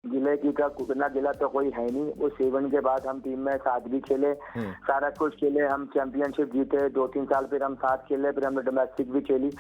गिले की का उतना गिला तो कोई है नहीं। उस इवेंट के बाद हम टीम में साथ भी खेले, सारा कुछ खेले, हम चैंपियनशिप जीते, 2-3 साल फिर हम साथ खेले, फिर हमने डोमेस्टिक भी खेली,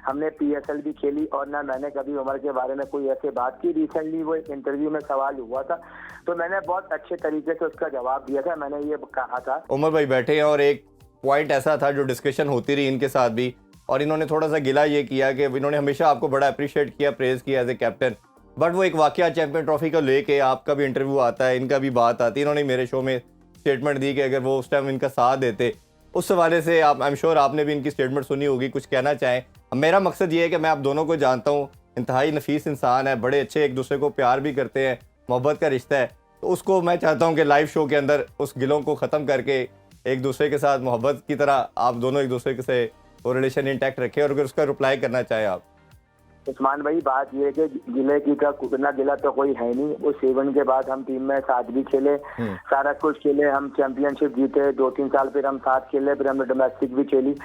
हमने PSL भी खेली। और ना मैंने कभी उमर के बारे में कोई ऐसे बात की। रिसेंटली वो एक इंटरव्यू में सवाल हुआ था तो मैंने बहुत अच्छे तरीके से उसका जवाब दिया था। मैंने ये कहा था, उमर भाई बैठे हैं और एक पॉइंट ऐसा था जो डिस्कशन होती रही इनके साथ भी, और इन्होंने थोड़ा सा गिला ये किया कि इन्होंने हमेशा आपको बड़ा अप्रिशिएट किया, प्रेज किया एज ए कैप्टन, बट वो एक वाकया चैंपियन ट्रॉफी को लेके आपका भी इंटरव्यू आता है, इनका भी बात आती है, इन्होंने मेरे शो में स्टेटमेंट दी कि अगर वो उस टाइम इनका साथ देते, उस हवाले से आप आई एम श्योर आपने भी इनकी स्टेटमेंट सुनी होगी, कुछ कहना चाहें। मेरा मकसद ये है कि मैं आप दोनों को जानता हूँ, इंतहाई नफीस इंसान है, बड़े अच्छे, एक दूसरे को प्यार भी करते हैं, मोहब्बत का रिश्ता है, तो उसको मैं चाहता हूँ कि लाइव शो के अंदर उस गिलों को ख़त्म करके एक दूसरे के साथ मोहब्बत की तरह आप दोनों एक दूसरे के से वो रिलेशन इंटैक्ट रखें, और अगर उसका रिप्लाई करना चाहें आप। उस्मान भाई बात ये है कि गिले की का उतना गिला तो कोई है नहीं। उस इवेंट के बाद हम टीम में साथ भी खेले, सारा कुछ खेले, हम चैंपियनशिप जीते, 2-3 साल फिर हम साथ खेले, फिर हमने डोमेस्टिक भी खेली,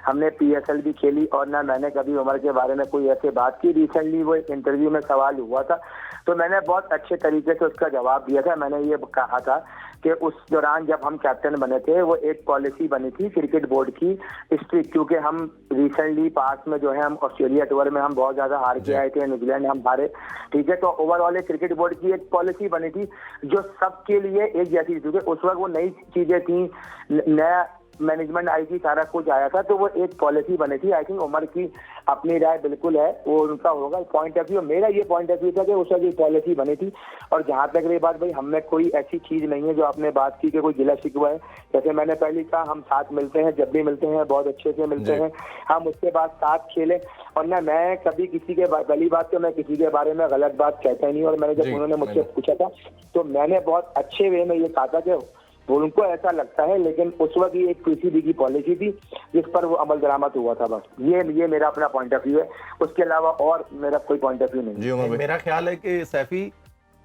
हमने PSL भी खेली। और ना मैंने कभी उमर के बारे में कोई ऐसे बात की। रिसेंटली वो एक इंटरव्यू में सवाल हुआ था तो मैंने बहुत अच्छे तरीके से उसका जवाब दिया था। मैंने ये कहा था कि उस दौरान जब हम कैप्टन बने थे वो एक पॉलिसी बनी थी क्रिकेट बोर्ड की स्ट्रिक्ट, क्योंकि हम रिसेंटली पास में जो है हम ऑस्ट्रेलिया टूर में हम बहुत ज्यादा हार के आए थे, न्यूजीलैंड हम हारे, ठीक है। तो ओवरऑल एक क्रिकेट बोर्ड की एक पॉलिसी बनी थी जो सबके लिए एक जैसी थी, क्योंकि उस वक्त वो नई चीजें थी, नया मैनेजमेंट आई थी, सारा कुछ आया था, तो वो एक पॉलिसी बनी थी। आई थिंक उमर की अपनी राय बिल्कुल है, वो उनका होगा पॉइंट ऑफ व्यू। मेरा ये पॉइंट ऑफ व्यू था कि उस वक्त एक पॉलिसी बनी थी। और जहां तक रही बात भाई, हमें कोई ऐसी चीज नहीं है जो आपने बात की कि कोई गिला शिकवा है। जैसे मैंने पहले कहा, हम साथ मिलते हैं, जब भी मिलते हैं बहुत अच्छे से मिलते हैं, हम उसके बाद साथ खेले। और ना मैं कभी किसी के पहली बात तो मैं किसी के बारे में गलत बात कहता ही नहीं। और मैंने जब उन्होंने मुझसे पूछा था तो मैंने बहुत अच्छे वे में ये कहा था कि उनको ऐसा लगता है, लेकिन उस वक्त ये एक PCB की पॉलिसी थी जिस पर वो अमल दरामद हुआ था। बस ये मेरा अपना पॉइंट ऑफ व्यू है, उसके अलावा और मेरा कोई पॉइंट ऑफ व्यू नहीं है। मेरा ख्याल है कि सैफी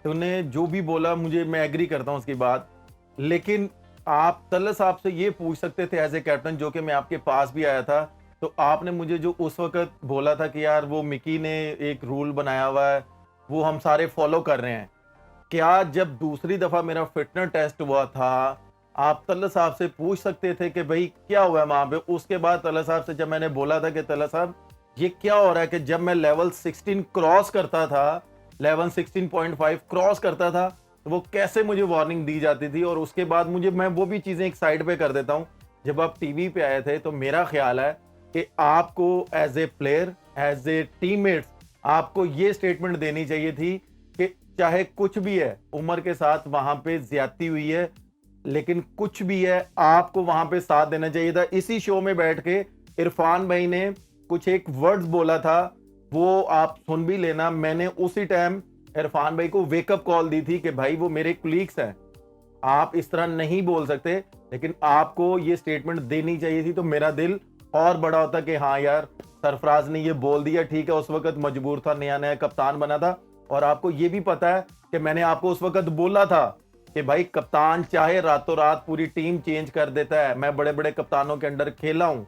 तूने जो भी बोला मुझे, मैं एग्री करता हूँ उसकी बात, लेकिन आप तल्ला साहब से ये पूछ सकते थे एज ए कैप्टन, जो कि मैं आपके पास भी आया था, तो आपने मुझे जो उस वक्त बोला था कि यार वो मिकी ने एक रूल बनाया हुआ है वो हम सारे फॉलो कर रहे हैं, क्या जब दूसरी दफा मेरा फिटनेस टेस्ट हुआ था आप तल्ला साहब से पूछ सकते थे कि भाई क्या हुआ है वहां पे? उसके बाद तल्ला साहब से जब मैंने बोला था कि तल्ला साहब ये क्या हो रहा है कि जब मैं लेवल 16 क्रॉस करता था, लेवल 16.5 क्रॉस करता था, तो वो कैसे मुझे वार्निंग दी जाती थी। और उसके बाद मुझे, मैं वो भी चीजें एक साइड पे कर देता हूं। जब आप टीवी पे आए थे तो मेरा ख्याल है कि आपको as a player, as a teammates, आपको ये स्टेटमेंट देनी चाहिए थी कि चाहे कुछ भी है, उमर के साथ वहां पे ज्यादती हुई है, लेकिन कुछ भी है आपको वहां पे साथ देना चाहिए था। इसी शो में बैठ के इरफान भाई ने कुछ एक वर्ड्स बोला था, वो आप सुन भी लेना। मैंने उसी टाइम इरफान भाई को वेकअप कॉल दी थी कि भाई वो मेरे कुलीग्स हैं, आप इस तरह नहीं बोल सकते, लेकिन आपको ये स्टेटमेंट देनी चाहिए थी। तो मेरा दिल और बड़ा होता कि हाँ यार सरफराज ने ये बोल दिया, ठीक है, उस वक्त मजबूर था, नया नया कप्तान बना था। और आपको ये भी पता है कि मैंने आपको उस वक्त बोला था कि भाई कप्तान चाहे रातों रात पूरी टीम चेंज कर देता है, मैं बड़े बड़े कप्तानों के अंडर खेला हूं।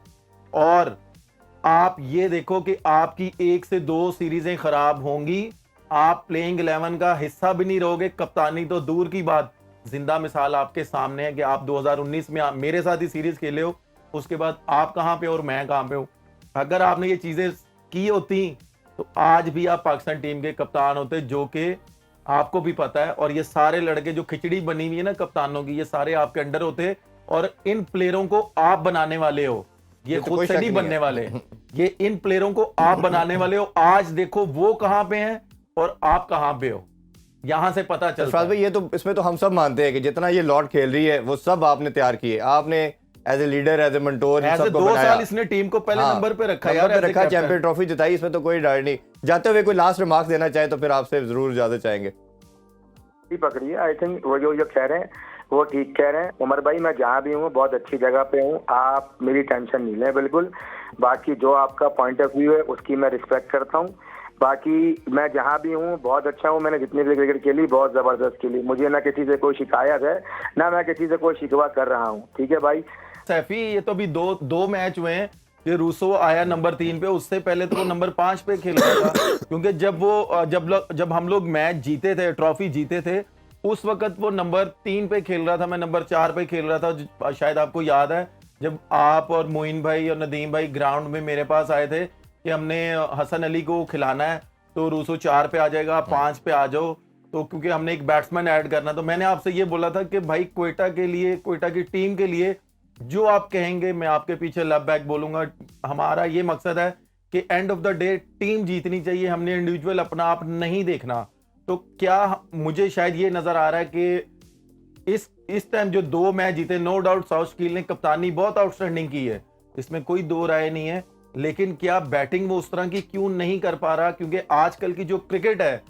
और आप ये देखो कि आपकी 1 से 2 सीरीजें खराब होंगी, आप प्लेइंग 11 का हिस्सा भी नहीं रहोगे, कप्तानी तो दूर की बात। जिंदा मिसाल आपके सामने है कि आप 2019 में मेरे साथ ही सीरीज खेले हो, उसके बाद आप कहां पे और मैं कहां पे हूं। अगर आपने ये चीजें की होती तो आज भी आप पाकिस्तान टीम के कप्तान होते, जो कि आपको भी पता है। और ये सारे लड़के जो खिचड़ी बनी हुई है ना कप्तानों की, ये सारे आपके अंडर होते, और इन प्लेयरों को आप बनाने वाले हो, ये खुद से नहीं बनने वाले, ये इन प्लेयरों को आप बनाने वाले हो। आज देखो वो कहां पे हैं और आप कहां पे हो, यहां से पता चलता है। ये तो इसमें तो हम सब मानते हैं कि जितना ये लॉर्ड खेल रही है वो सब आपने तैयार किए, आपने as a leader, as a mentor, as a 2 साल इसने टीम को पहले नंबर पे रखा यार, रखा, चैंपियन ट्रॉफी जिताई, इसमें तो कोई डर नहीं। जाते हुए कोई लास्ट रिमार्क्स देना चाहे तो फिर आपसे जरूर इजाजत चाहेंगे। पकड़िए, आई थिंक वो जो कह रहे हैं वो ठीक कह रहे हैं। उमर भाई मैं जहाँ भी हूँ बहुत अच्छी जगह पे हूँ, आप मेरी टेंशन नहीं लें बिल्कुल। बाकी जो आपका पॉइंट ऑफ व्यू है उसकी मैं रिस्पेक्ट करता हूँ। बाकी मैं जहाँ भी हूँ बहुत अच्छा हूँ, मैंने जितनी भी क्रिकेट खेली बहुत जबरदस्त खेली, मुझे ना किसी से कोई शिकायत है ना मैं किसी से कोई शिकवा कर रहा हूँ, ठीक है भाई। सैफी ये तो अभी दो मैच हुए हैं, कि रूसो आया नंबर 3 पे, उससे पहले तो वो नंबर 5 पे खेल रहा था, क्योंकि जब हम लोग मैच जीते थे, ट्रॉफी जीते थे, उस वक्त वो नंबर 3 पे खेल रहा था, मैं नंबर 4 पे खेल रहा था। शायद आपको याद है जब आप और मोइन भाई और नदीम भाई ग्राउंड में मेरे पास आए थे कि हमने हसन अली को खिलाना है, तो रूसो 4 पे आ जाएगा, 5 पे आ जाओ, तो क्योंकि हमने एक बैट्समैन ऐड करना, तो मैंने आपसे ये बोला था कि भाई क्वेटा के लिए, क्वेटा की टीम के लिए जो आप कहेंगे मैं आपके पीछे लब बैक बोलूंगा। हमारा ये मकसद है कि end of the day team जीतनी चाहिए, हमने इंडिविजुअल अपना आप नहीं देखना। तो क्या मुझे शायद ये नजर आ रहा है कि इस टाइम जो 2 मैच जीते, नो डाउट साउथगेट ने कप्तानी बहुत आउटस्टैंडिंग की है, इसमें कोई दो राय नहीं है, लेकिन क्या बैटिंग वो उस तरह की क्यों नहीं कर पा रहा? क्योंकि आजकल की जो क्रिकेट है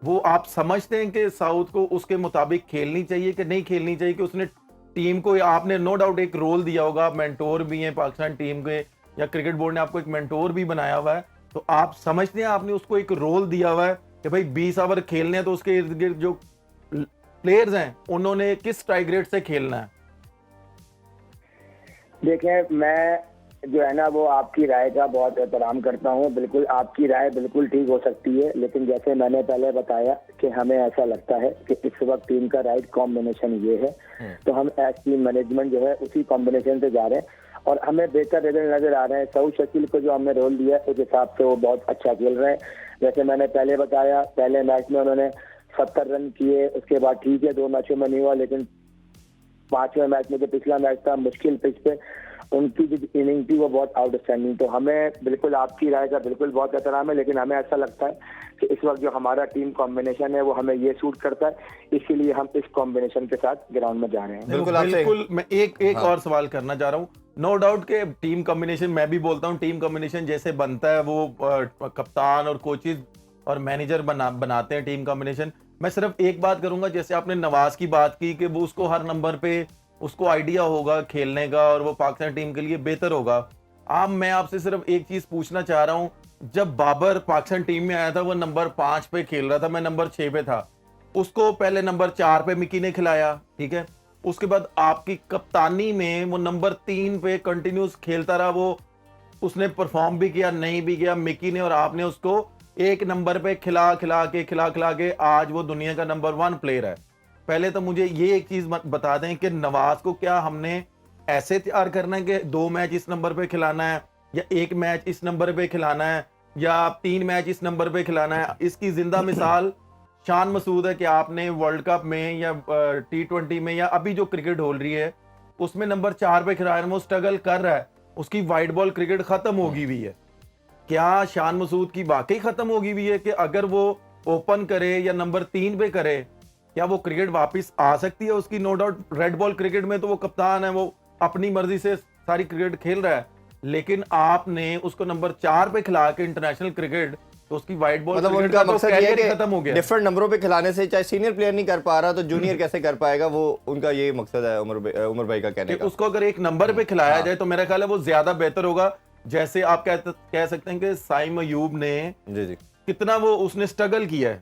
वो आप समझते हैं कि साउथ को उसके मुताबिक खेलनी चाहिए कि नहीं खेलनी चाहिए, कि उसने टीम को, आपने नो डाउट एक रोल दिया होगा, मेंटोर भी हैं पाकिस्तान टीम के, या क्रिकेट बोर्ड ने आपको एक मेंटोर भी बनाया हुआ है, तो आप समझते हैं आपने उसको एक रोल दिया हुआ है कि भाई 20 ओवर खेलने हैं, तो उसके इर्द गिर्द जो प्लेयर्स हैं उन्होंने किस स्ट्राइक रेट से खेलना है? देखें, मैं जो है ना वो आपकी राय का बहुत एहतराम करता हूँ। बिल्कुल आपकी राय बिल्कुल ठीक हो सकती है, लेकिन जैसे मैंने पहले बताया कि हमें ऐसा लगता है कि इस वक्त टीम का राइट कॉम्बिनेशन ये है, तो हम एज टीम मैनेजमेंट जो है उसी कॉम्बिनेशन से जा रहे हैं और हमें बेहतर रिजल्ट नजर आ रहे हैं। सऊद शकील को जो हमने रोल दिया उस हिसाब से वो बहुत अच्छा खेल रहे हैं। जैसे मैंने पहले बताया, पहले मैच में उन्होंने 70 रन किए, उसके बाद ठीक है 2 मैचों में नहीं हुआ, लेकिन 5वें मैच में जो पिछला मैच था मुश्किल पिच पे, उनकी जो इनिंग थी वो बहुत आउटस्टैंडिंग। तो हमें बिल्कुल आपकी राय का बिल्कुल बहुत एहतराम है, लेकिन हमें ऐसा लगता है कि इस वक्त जो हमारा टीम कॉम्बिनेशन है वो हमें ये सूट करता है, इसीलिए हम इस कॉम्बिनेशन के साथ ग्राउंड में जा रहे हैं। बिल्कुल मैं एक और सवाल करना चाह रहा हूँ। नो डाउट के टीम कॉम्बिनेशन, मैं भी बोलता हूँ टीम कॉम्बिनेशन जैसे बनता है वो कप्तान और कोचेज और मैनेजर बनाते हैं टीम कॉम्बिनेशन। मैं सिर्फ एक बात करूंगा, जैसे आपने नवाज की बात की कि वो उसको हर नंबर पे उसको आइडिया होगा खेलने का और वो पाकिस्तान टीम के लिए बेहतर होगा। मैं आपसे सिर्फ एक चीज पूछना चाह रहा हूं, जब बाबर पाकिस्तान टीम में आया था वो नंबर 5 पे खेल रहा था, मैं नंबर 6 पे था, उसको पहले नंबर 4 पे मिकी ने खिलाया, ठीक है, उसके बाद आपकी कप्तानी में वो नंबर 3 पे कंटिन्यूस खेलता रहा, वो उसने परफॉर्म भी किया, नहीं भी किया मिकी ने, और आपने उसको एक नंबर पे खिला के आज वो दुनिया का नंबर 1 प्लेयर है। पहले तो मुझे ये एक चीज बता दें कि नवाज को क्या हमने ऐसे तैयार करना है कि 2 मैच इस नंबर पे खिलाना है, या 1 मैच इस नंबर पे खिलाना है, या 3 मैच इस नंबर पे खिलाना है? इसकी जिंदा मिसाल शान मसूद है कि आपने वर्ल्ड कप में या T20 में या अभी जो क्रिकेट हो रही है उसमें नंबर 4 पे खिला रहे हैं, वो स्ट्रगल कर रहा है, उसकी वाइट बॉल क्रिकेट खत्म होगी हुई है। क्या शान मसूद की वाकई खत्म होगी हुई है कि अगर वो ओपन करे या नंबर 3 पे करे, क्या वो क्रिकेट वापस आ सकती है उसकी? No doubt red ball cricket में तो वो कप्तान है, वो अपनी मर्जी से सारी क्रिकेट खेल रहा है, लेकिन आपने उसको नंबर 4 पे खिला के इंटरनेशनल क्रिकेट, तो उसकी वाइट बॉल मतलब उनका मकसद ये है कि खत्म हो गया। डिफरेंट नंबरों पे खिलाने से, चाहे सीनियर प्लेयर नहीं कर पा रहा तो जूनियर कैसे कर पाएगा, वो उनका ये मकसद है उमर भाई का कहने का। उसको अगर एक नंबर पे खिलाया जाए तो मेरा ख्याल है वो ज्यादा बेहतर होगा। जैसे आप कह सकते हैं कि साइम अयूब ने जी कितना वो उसने स्ट्रगल किया है,